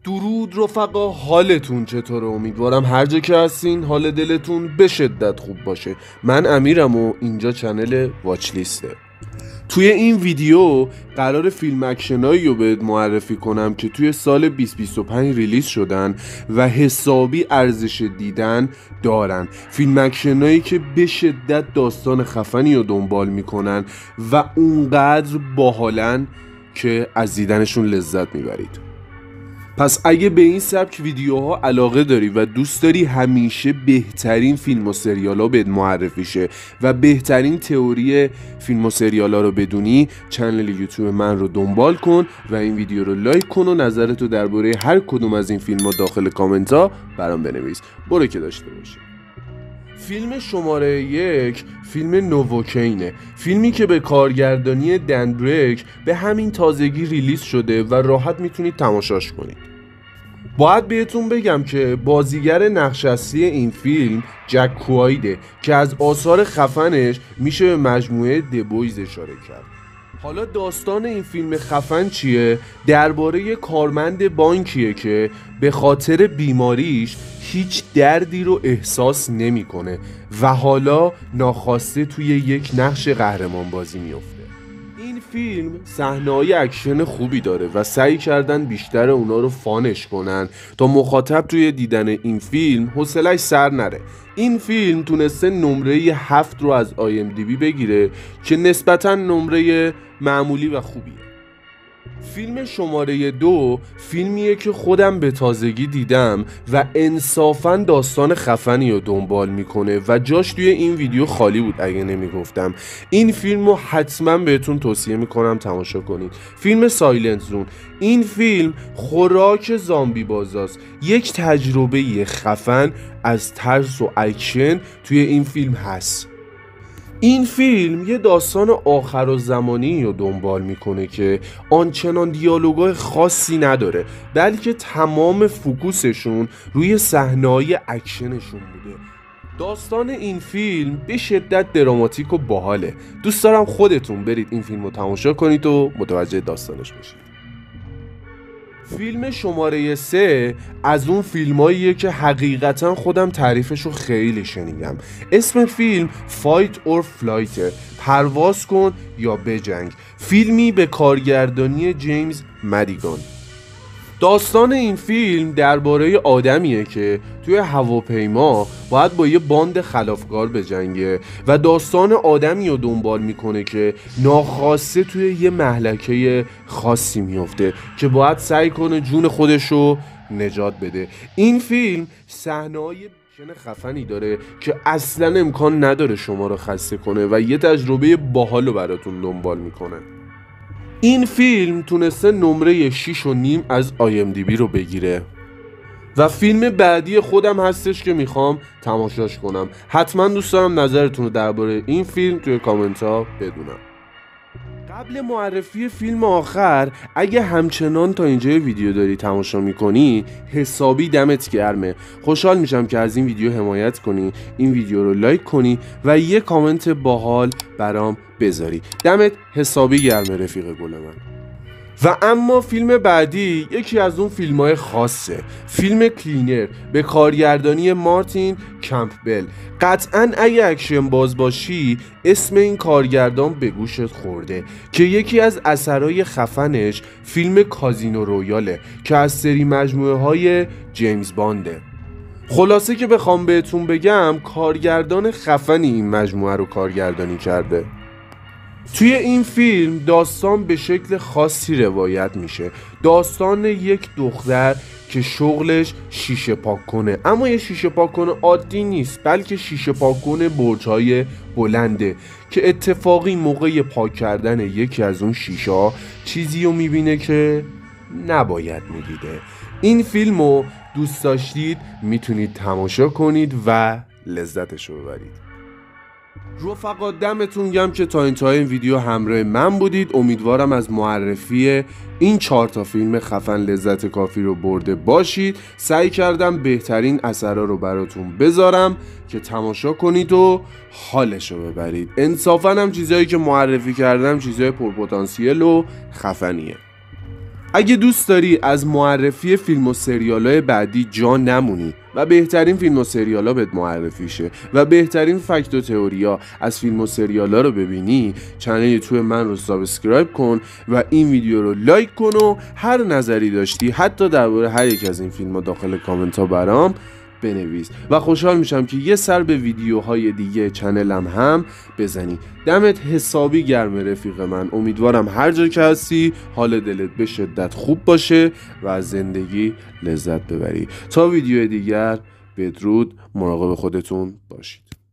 درود رفقا، حالتون چطوره؟ امیدوارم هر جا که هستین حال دلتون به شدت خوب باشه. من امیرم و اینجا چنل واچ لیسته. توی این ویدیو قرار فیلم اکشنایی رو بهت معرفی کنم که توی سال 2025 ریلیز شدن و حسابی ارزش دیدن دارن. فیلم اکشنایی که به شدت داستان خفنی رو دنبال میکنن و اونقدر باحالن که از دیدنشون لذت میبرید. پس اگه به این سبک ویدیوها علاقه داری و دوست داری همیشه بهترین فیلم و سریال ها بهت معرفی شه و بهترین تئوری فیلم و سریال ها رو بدونی، چنل یوتیوب من رو دنبال کن و این ویدیو رو لایک کن و نظرتو درباره هر کدوم از این فیلم ها داخل کامنت ها برام بنویس. برو که داشته باشی. فیلم شماره 1 فیلم نووکینه، فیلمی که به کارگردانی دن بریک به همین تازگی ریلیز شده و راحت میتونید تماشاش کنید. باید بهتون بگم که بازیگر نقش اصلی این فیلم جک کوایده که از آثار خفنش میشه به مجموعه دبویز اشاره کرد. حالا داستان این فیلم خفن چیه؟ درباره یه کارمند بانکیه که به خاطر بیماریش هیچ دردی رو احساس نمیکنه و حالا ناخواسته توی یک نقش قهرمان بازی میفته. این فیلم صحنه‌های اکشن خوبی داره و سعی کردن بیشتر اونا رو فانش کنن تا مخاطب توی دیدن این فیلم حوصله‌اش سر نره. این فیلم تونسته نمره 7 رو از IMDb بگیره که نسبتاً نمره معمولی و خوبیه. فیلم شماره 2 فیلمیه که خودم به تازگی دیدم و انصافاً داستان خفنی رو دنبال میکنه و جاش توی این ویدیو خالی بود اگه نمیگفتم. این فیلم رو حتما بهتون توصیه میکنم تماشا کنید. فیلم سایلنت زون. این فیلم خوراک زامبی بازاست. یک تجربه خفن از ترس و اکشن توی این فیلم هست. این فیلم یه داستان آخر و زمانی رو دنبال میکنه که آنچنان دیالوگای خاصی نداره، بلکه تمام فوکوسشون روی صحنه‌های اکشنشون بوده. داستان این فیلم به شدت دراماتیک و باحاله. دوست دارم خودتون برید این فیلم رو تماشا کنید و متوجه داستانش بشید. فیلم شماره 3 از اون فیلماییه که حقیقتا خودم تعریفشو خیلی شنیدم. اسم فیلم فایت اور فلایت، پرواز کن یا بجنگ. فیلمی به کارگردانی جیمز مدیگان. داستان این فیلم درباره آدمیه که توی هواپیما باید با یه باند خلافکار بجنگه و داستان آدمی رو دنبال میکنه که ناخواسته توی یه مهلکه خاصی میفته که باید سعی کنه جون خودش رو نجات بده. این فیلم صحنه‌های خفنی داره که اصلا امکان نداره شما رو خسته کنه و یه تجربه باحال رو براتون دنبال میکنه. این فیلم تونسته نمره 6.5 از IMDb رو بگیره و فیلم بعدی خودم هستش که میخوام تماشاش کنم. حتما دوست دارم نظرتون رو درباره این فیلم توی کامنت ها بدونم. قبل معرفی فیلم آخر، اگه همچنان تا اینجای ویدیو داری تماشا میکنی حسابی دمت گرمه. خوشحال میشم که از این ویدیو حمایت کنی، این ویدیو رو لایک کنی و یه کامنت باحال برام بذاری. دمت حسابی گرمه رفیق گل من. و اما فیلم بعدی یکی از اون فیلم‌های خاصه، فیلم کلینر به کارگردانی مارتین کمپبل. قطعاً اگه اکشن باز باشی اسم این کارگردان به گوشت خورده که یکی از اثرهای خفنش فیلم کازینو رویاله که از سری مجموعه‌های جیمز بانده. خلاصه که بخوام بهتون بگم کارگردان خفنی این مجموعه رو کارگردانی کرده. توی این فیلم داستان به شکل خاصی روایت میشه. داستان یک دختر که شغلش شیشه پاک کنه، اما یه شیشه پاک کنه عادی نیست، بلکه شیشه پاک کنه برج‌های بلنده که اتفاقی موقع پاک کردن یکی از اون شیشه ها چیزی رو میبینه که نباید میدیده. این فیلم رو دوست داشتید میتونید تماشا کنید و لذتش رو ببرید. رفقا دمتون گرم که تا انتهای این ویدیو همراه من بودید. امیدوارم از معرفی این 4 تا فیلم خفن لذت کافی رو برده باشید. سعی کردم بهترین اثرها رو براتون بذارم که تماشا کنید و حالش رو ببرید. انصافاً هم چیزایی که معرفی کردم چیزای پرپتانسیل و خفنیه. اگه دوست داری از معرفی فیلم و سریالای بعدی جا نمونی و بهترین فیلم و سریالا بهت معرفی شه و بهترین فکت و تئوریا از فیلم و سریالا رو ببینی، کانال یوتیوب من رو سابسکرایب کن و این ویدیو رو لایک کن و هر نظری داشتی حتی درباره هر یک از این فیلم‌ها داخل کامنت ها برام بنویس و خوشحال میشم که یه سر به ویدیوهای دیگه چنلم هم بزنی. دمت حسابی گرم رفیق من. امیدوارم هر جا که هستی حال دلت به شدت خوب باشه و از زندگی لذت ببری. تا ویدیو دیگر بدرود، مراقب خودتون باشید.